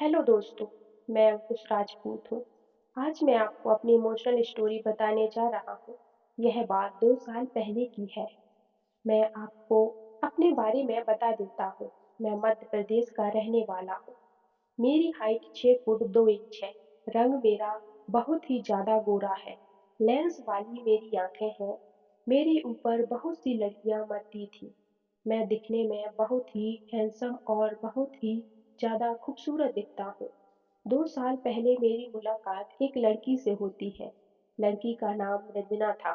Hello दोस्तों, मैं अंकुश राजपूत हूँ। आज मैं आपको अपनी इमोशनल स्टोरी बताने जा रहा हूँ। यह बात 2 साल पहले की है। मैं आपको अपने बारे में बता देता हूँ। मैं मध्य प्रदेश का रहने वाला हूँ। मेरी हाइट 6 फुट 2 इंच है। रंग मेरा बहुत ही ज़्यादा गोरा है। लेंस वाली मेरी आँखें हैं। मेरे ऊपर बहुत सी लड़कियाँ मरती थीं। मैं दिखने में बहुत ही हैंडसम और बहुत ही ज़्यादा खूबसूरत दिखता हूँ। 2 साल पहले मेरी मुलाकात एक लड़की से होती है। लड़की का नाम रंजना था।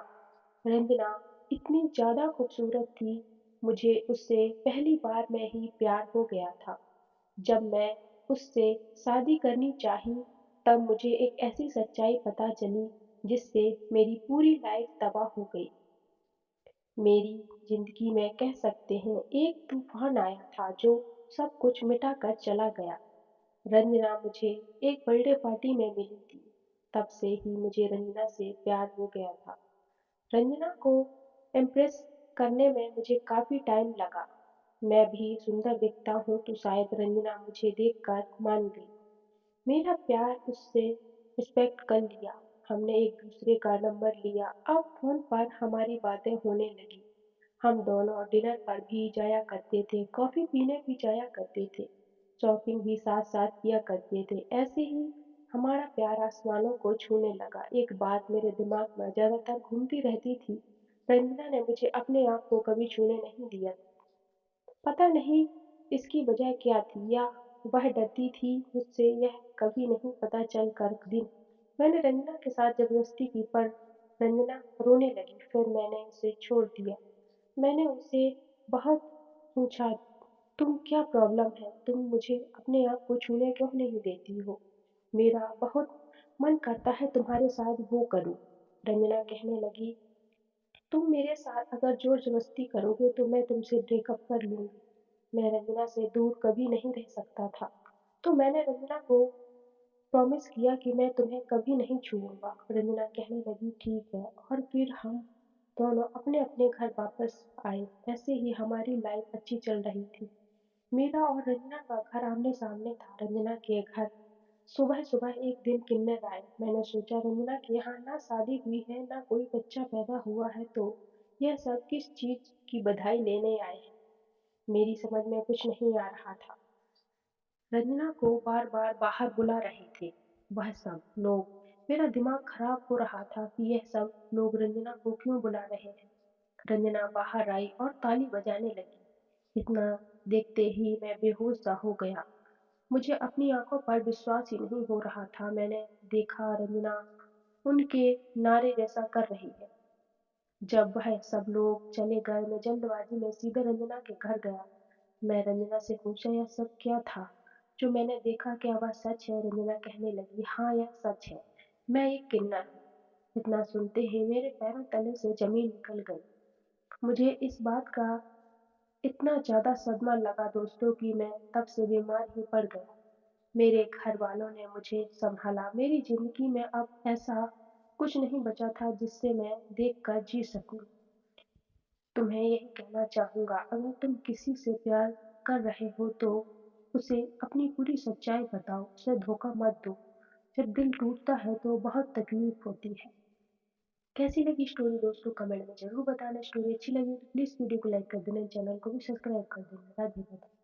रंजना इतनी ज़्यादा खूबसूरत थी, मुझे उससे पहली बार में ही प्यार हो गया था। जब मैं उससे शादी करनी चाही, तब मुझे एक ऐसी सच्चाई पता चली जिससे मेरी पूरी लाइफ तबाह हो गई। मेरी जिंदगी में कह सकते हैं एक तूफान आया था जो सब कुछ मिटा कर चला गया। रंजना मुझे एक बर्थडे पार्टी में मिली थी। तब से ही मुझे रंजना से प्यार हो गया था। रंजना को इम्प्रेस करने में मुझे काफी टाइम लगा। मैं भी सुंदर दिखता हूँ तो शायद रंजना मुझे देखकर मान गई। मेरा प्यार उससे रिस्पेक्ट कर लिया। हमने एक दूसरे का नंबर लिया। अब फोन पर हमारी बातें होने लगी। हम दोनों डिनर पर भी जाया करते थे, कॉफी पीने भी जाया करते थे, शॉपिंग भी साथ साथ किया करते थे। ऐसे ही हमारा प्यार आसमानों को छूने लगा। एक बात मेरे दिमाग में ज्यादातर घूमती रहती थी। रंजना ने मुझे अपने आप को कभी छूने नहीं दिया। पता नहीं इसकी वजह क्या थी, या वह डरती थी मुझसे, यह कभी नहीं पता चल कर दिन मैंने रंजना के साथ जबरदस्ती की, पर रंजना रोने लगी। फिर मैंने उसे छोड़ दिया। मैंने उसे बहुत पूछा, तुम क्या प्रॉब्लम है? तुम मुझे अपने आप को छूने क्यों नहीं देती हो? मेरा बहुत मन करता है तुम्हारे साथ वो करूं। रंजना कहने लगी, तुम मेरे साथ अगर जोर जबरदस्ती करोगे तो मैं तुमसे ब्रेकअप कर लूंगी। मैं रंजना से दूर कभी नहीं रह सकता था। तो मैंने रंजना को प्रॉमिस किया कि मैं तुम्हें कभी नहीं छूऊंगा। रंजना कहने लगी, ठीक है। और फिर हम दोनों अपने अपने घर वापस आए। ऐसे ही हमारी लाइफ अच्छी चल रही थी। मेरा और रंजना का घर आमने सामने था। रंजना के घर सुबह सुबह एक दिन किन्नर आए। मैंने सोचा रंजना के यहाँ ना शादी हुई है ना कोई बच्चा पैदा हुआ है, तो यह सब किस चीज की बधाई लेने आए हैं। मेरी समझ में कुछ नहीं आ रहा था। रंजना को बार बार बाहर बुला रहे थे वह सब लोग। मेरा दिमाग खराब हो रहा था कि यह सब लोग रंजना को क्यों बुला रहे हैं। रंजना बाहर आई और ताली बजाने लगी। इतना देखते ही मैं बेहोश सा हो गया। मुझे अपनी आंखों पर विश्वास ही नहीं हो रहा था। मैंने देखा रंजना उनके नारे जैसा कर रही है। जब वह सब लोग चले गए, मैं जल्दबाजी में सीधे रंजना के घर गया। मैं रंजना से पूछा, यह सब क्या था जो मैंने देखा? क्या वह सच है? रंजना कहने लगी, हाँ यह सच है। मैं एक किन्नर हूँ। इतना सुनते ही मेरे पैरों तले से जमीन निकल गई। मुझे इस बात का इतना ज्यादा सदमा लगा दोस्तों कि मैं तब से बीमार ही पड़ गया। मेरे घर वालों ने मुझे संभाला। मेरी जिंदगी में अब ऐसा कुछ नहीं बचा था जिससे मैं देख कर जी सकूं। तुम्हें यही कहना चाहूंगा, अगर तुम किसी से प्यार कर रहे हो तो उसे अपनी पूरी सच्चाई बताओ, उसे धोखा मत दो। जब दिल टूटता है तो बहुत तकलीफ होती है। कैसी लगी स्टोरी दोस्तों, कमेंट में जरूर बताना। स्टोरी अच्छी लगी तो प्लीज वीडियो को लाइक कर देना, चैनल को भी सब्सक्राइब कर देना। राधे राधे।